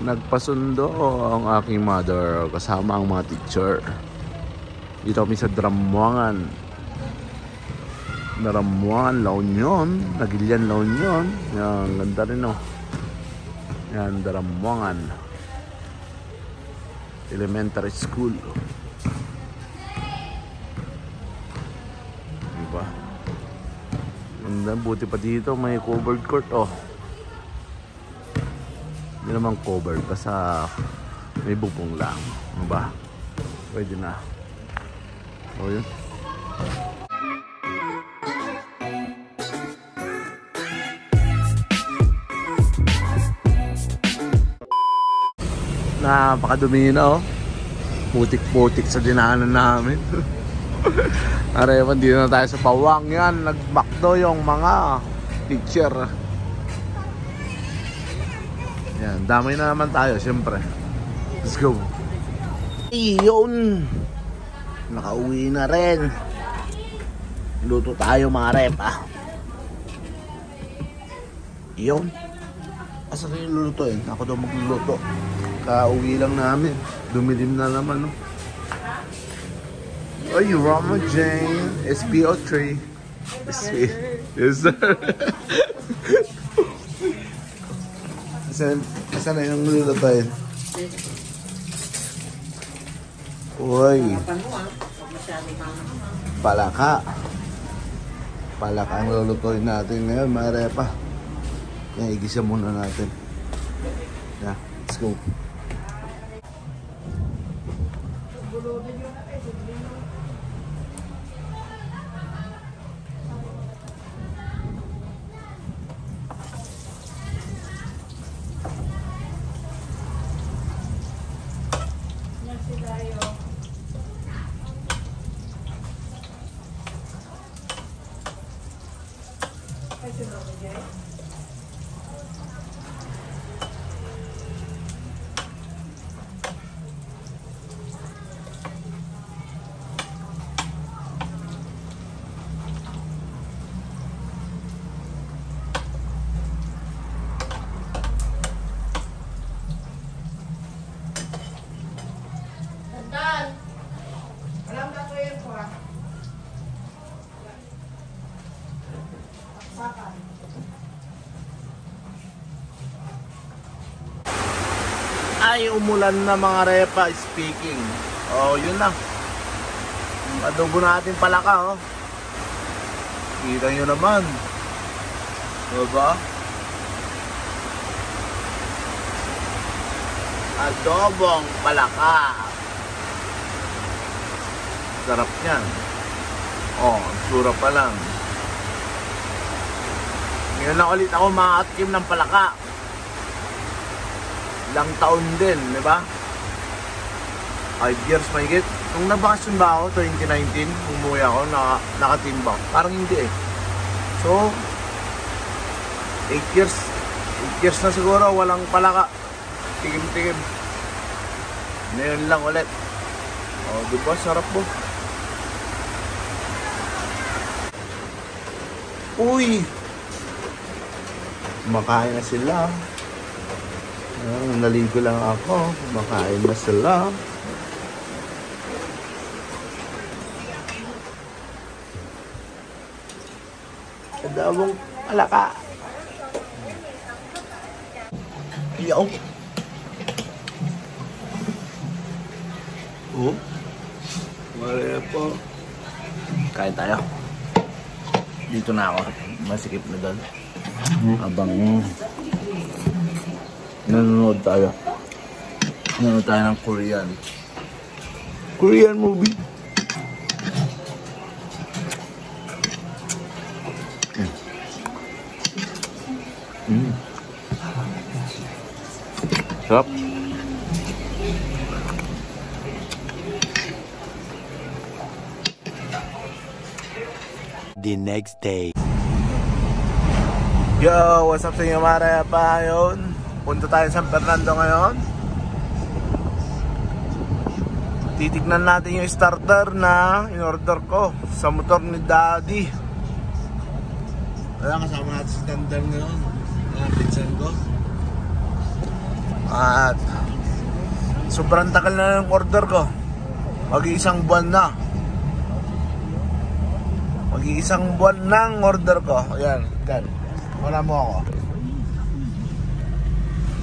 Nagpasundo ang aking mother kasama ang mga teacher. Dito kami sa Daramwangan. Daramwangan, La Union. Nagilian, La Union. Yan, ganda rin oh. Yan, Daramwangan Elementary School. Diba? Ganda, buti pa dito may covered court oh. Hindi naman covered, basta may bubong lang. Diba? Pwede na. O yun. Napakadumi na oh. Putik-putik sa dinaanan namin. Arewan, dito na tayo sa Pawang. Yan, nagmakdo yung mga teacher. Yan, damay na naman tayo, siyempre. Let's go. Iyon. Nakauwi na rin. Luto tayo mga rep ah. Iyon. Asa rin yung lulutuin? Ako daw magluluto. Kauwi lang namin. Dumilim na naman, no? Ay, Rama Jane. SPO3. Yes, sir. Asan na yung lulutuin? Uy. Palaka. Palaka ang lulutuin natin ngayon, mga repa. Kaya igisa muna natin. Yeah, let's go. Ay, umulan na mga repa, speaking. Oh, yun na. Adobo natin palaka, oh. Kita nyo naman. Diba? Adobong palaka. Sarap yan. Oh, sura pa lang. Ngayon na ulit ako makakatkim ng palaka. Ilang taon din, di ba? 5 years mahigit. Nung nabakasyon ba ako, 2019, umuwi ako, nakatimbang. Parang hindi eh. So, 8 years. 8 years na siguro, walang palaka. Tigim-tigim. Ngayon lang ulit. O, di ba? Sarap po. Uy! Kumakain na sila. Naligo lang ako. Kumakain na sila. Adobong palaka. Yo. Oh. Wala po. Kain tayo. Dito na ako. Masikip na doon. Habang nanonood tayo. Nanonood tayo ng Korean movie. Sarap. The next day. Yo, what's up sa inyo mga repa? Yun, punta tayo sa San Fernando ngayon. Titignan natin yung starter na in-order ko sa motor ni Daddy. Wala, kasama natin si Dandan ngayon. Mga pinsan ko. At sobrang tagal na ng order ko. Mag-iisang buwan na. Mag-iisang buwan ng order ko. Ayan, yan. Wala mo ako.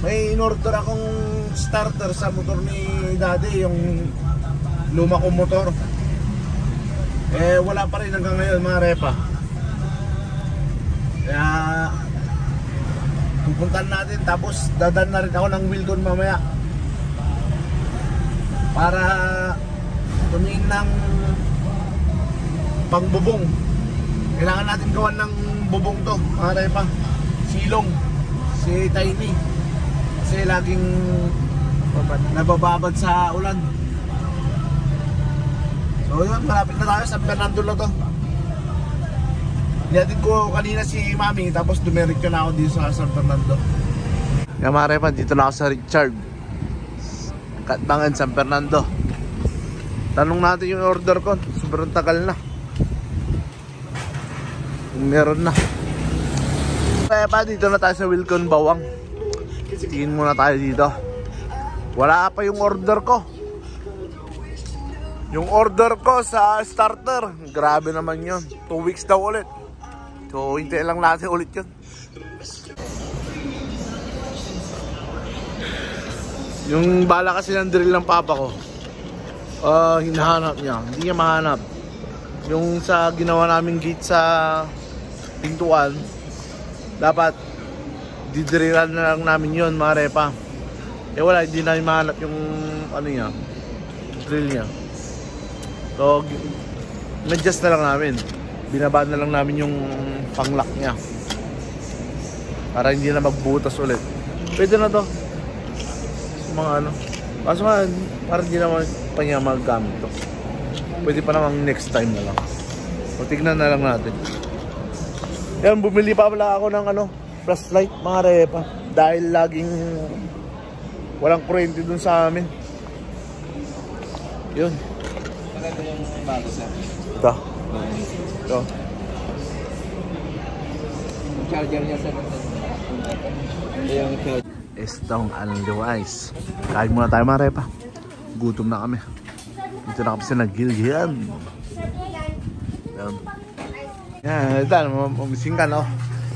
May in-order akong starter sa motor ni Daddy, yung luma kong motor. Eh, wala pa rin hanggang ngayon mga repa. Kaya pupuntan natin, tapos dadan na rin ako ng Wilcon mamaya para tumingin ng pangbubong. Kailangan natin gawan ng bubong to mga repa. Silong si Tiny kasi laging nabababad sa ulan. So yun, malapit na tayo. San Fernando na to. Nihatid ko kanina si Mami, tapos dumiretso na ako dito sa San Fernando. Yan mga repa, dito na ako sa Richard Katbangan, San Fernando. Tanong natin yung order ko. Sobrang tagal na. Meron na. Repa, dito na tayo sa Wilcon Bawang. Tingin muna tayo dito. Wala pa yung order ko. Yung order ko sa starter, grabe naman yun. 2 weeks daw ulit. So, hintayin lang natin ulit yun. Yung bala kasi ng drill ng papa ko, hinahanap niya. Hindi niya mahanap. Yung sa ginawa naming gate sa pintuan, dapat didrillan na lang namin yun mga repa. Eh wala, hindi namin mahanap yung ano niya, drill niya. So, na-adjust na lang namin. Binabaan na lang namin yung panglock niya para hindi na magbutas ulit. Pwede na to. Mga ano. Kaso nga, parang hindi naman pa niya magagamit to. Pwede pa namang next time na lang. O, tignan na lang natin. Yan, bumili pa pala ako ng ano, flashlight mga repa. Dahil laging walang kuryente dun sa amin. Yun. Maganda yung bago sir. Ito. Ito. Yung charger niya sir. Yung charger. Estong Anliwais. Kain muna tayo mga repa. Gutom na kami. Dito na kami sa Nagilian. Yan. Yan. Ito. Mamising ka no?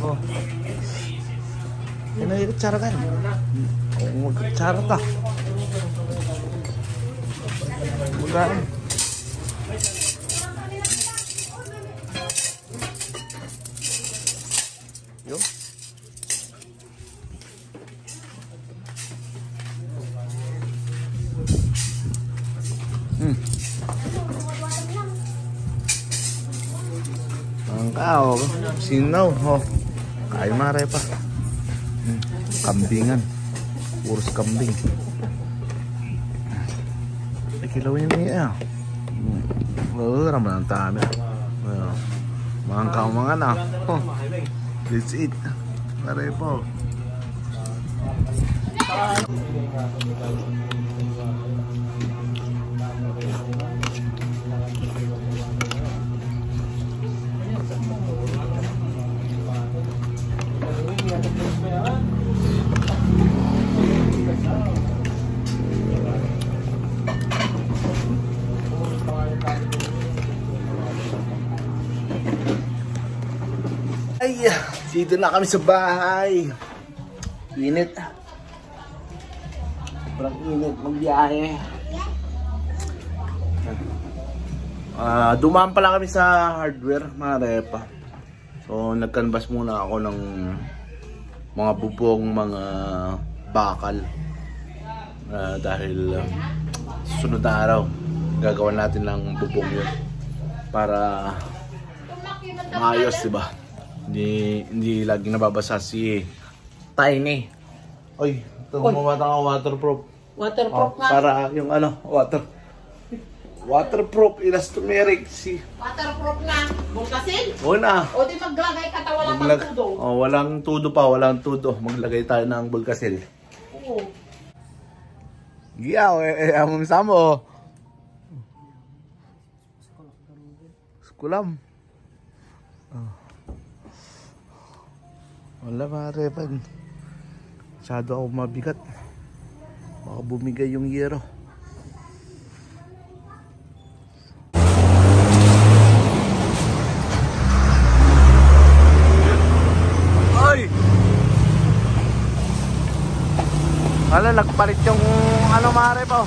Oh. Yan na yung kutsara ka. Oo, magkutsara ka. Magkaan. Yo. Angkaw, sinaw, oh. Kain mga repa. Kambingan. Puros kambing. Kilawin niya. Oo, raman ang tami. Mga kaumangan na. Oh, let's eat. Pare po. Ay, dito na kami sa bahay. Init. Sobrang init magbiyahe. Dumaan pala kami sa hardware, mga repa. So, nag-canvas muna ako ng mga bubong, mga bakal. Dahil sunod na araw, gagawin natin ng bubong yun. Para maayos, diba? Hindi lagi nababasa si Tiny. Oy, ito gumamata ka waterproof. Waterproof nga. Para yung ano, waterproof, elastomeric. Waterproof na. Bulkasil? O na. O di maglagay ka ta walang tudo. Oh, walang tudo pa, walang tudo. Maglagay tayo ng bulkasil. Oo. Giyaw, among samo. Skulam. Wala pare pa. Masyado ako mabigat. Baka bumigay yung yero. Ay! Hala, nagpalit yung ano mare po.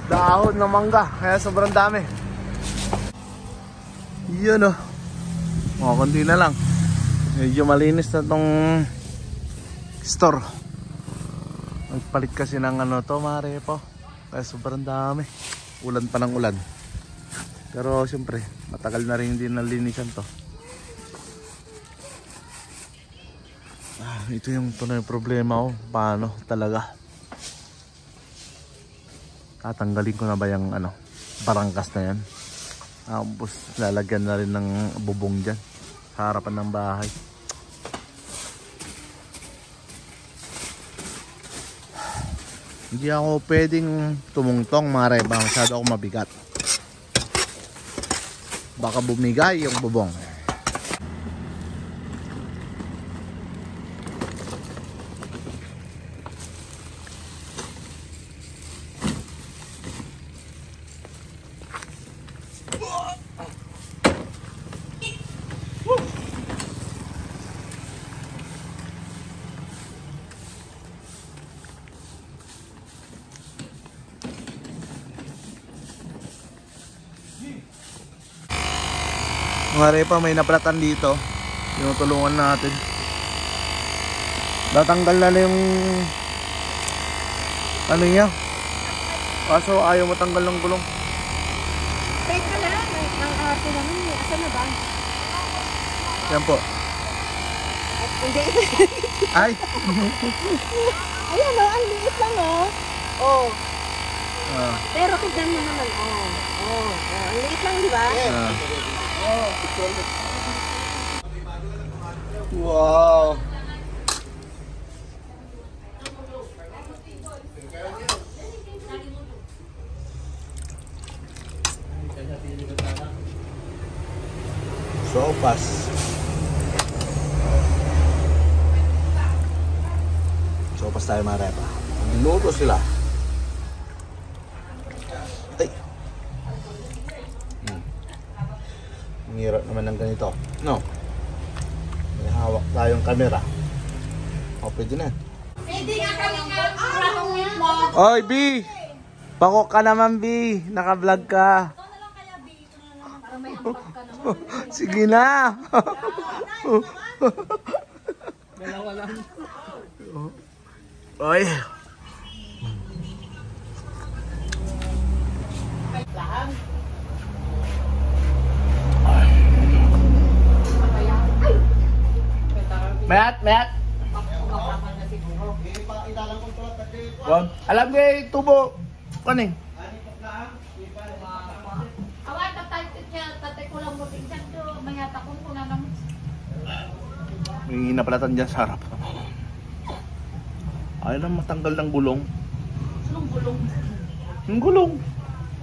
Dahon ng mangga, kaya sobrang dami. Yun oh. Konti na lang. Medyo malinis na tong store. Nagpalit kasi ng ano to mare po. Kaya sobrang dami. Ulan pa ng ulan. Pero siyempre matagal na rin din nalinisan to. Ito yung tunay problema ko. Paano talaga? Tatanggalin ko na ba yung ano, barangkas na yan? Tapos lalagyan na rin ng bubong dyan sa harapan ng bahay. Hindi ako pwedeng tumungtong mare, baka masyado ako mabigat. Baka bumigay yung bubong. Mga repa, may naplatan dito. Tinutulungan natin. Tatanggal na yung ano niya. Kaso ayaw matanggal ng gulong. Teka lang, ang arte naman eh. Asan na ba? Yan po. Hindi. Ay! Ayan o, ang liit lang o. Oh. Ah. Pero tignan mo naman. Oh. Ang liit lang, di ba? Ah. Wow! Sopas. Sopas tayo mga repa. Niluto sila. Ay! Ang hirap naman ng ganito. No? May hawak tayong camera. O, pwede na. Hindi nga kami nga. Ratong mo. Oy, B! Pako ka naman, B. Naka-vlog ka. Sige na. Dalawa lang. Oy. Mayat. Alam ko eh, tubo. Kaning. Awat tatay ko lang mo tingnan to. Mayata ko na naman. May napalatan dyan sa harap. Ayaw na matanggal ng gulong. Anong gulong? Yung gulong.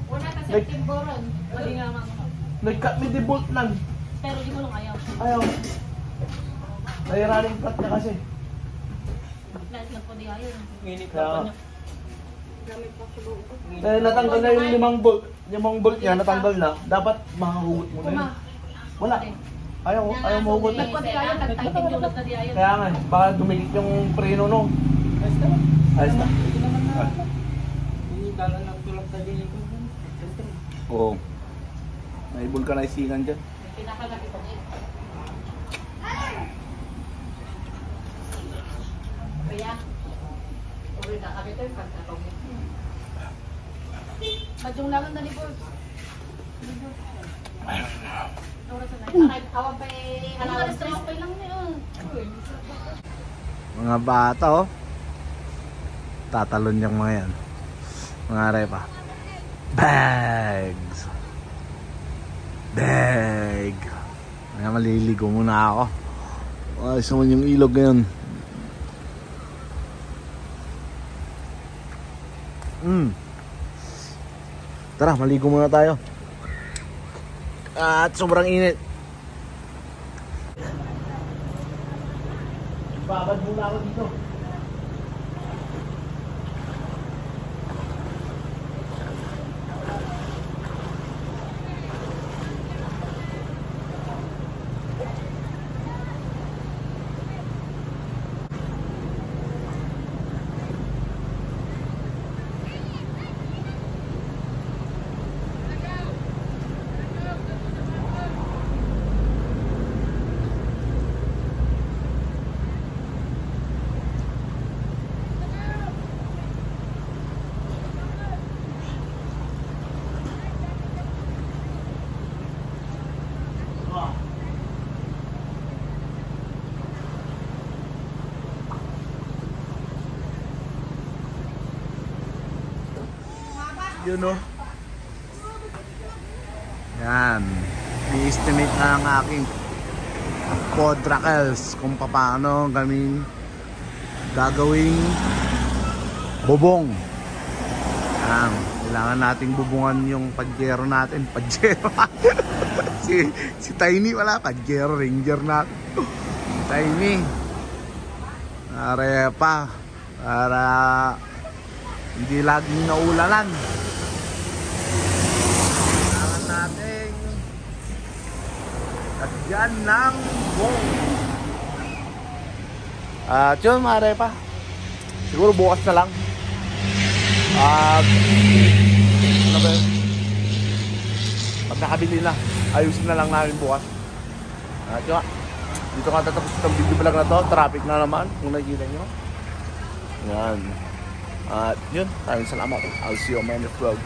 Wala ka sa timboron. Wala nga mga. Nag-cut me the bolt lang. Pero di mo lang ayaw. Ayaw. May running flat na kasi. Lahat lang po di ayaw. Nginip na Kaya pa nga. niya. Eh, natanggal na yung limang bolt niya, natanggal na. Dapat makahugot mo na yun. Wala. Ayaw mahugot na. Nagpadi ayaw. Nagtangkin dulot na di ayaw. Kaya nga, baka dumikit yung preno no. Ayos na. Hindi dala ng tulak na din ito. Oo. May vulcanizingan dyan. Pinakalaki ko niya. Kaya, uri na kami ito yung pagkatong niya. Madyong naman na ni Board. Awan pa eh, halawan stress pa lang niya. Mga bata oh. Tatalon yung mga yan. Mga repa. Bags. Bag. Kaya maliligo muna ako. Ayos naman yung ilog ngayon. Tara, maligo muna tayo. At sobrang init. Babad muna ako dito. Yun o. Yan. I-estimate na ang aking quadracles kung paano kaming gagawing bubong. Yan. Kailangan nating bubungan yung pajero natin. Pajero. si Tiny wala. Pajero. Ranger natin. Tiny. Arepa. Para hindi laging naulanan. Kailangan natin lagyan ng bong. At yun, maaari pa. Siguro bukas na lang. Ano ba yun? Pag nakabili na, ayusin na lang namin bukas. At yun, dito ka tatapos itong video vlog na to. Traffic na naman, kung nakikita nyo. Yan. At yun, maraming salamat. I'll see you on my next vlog.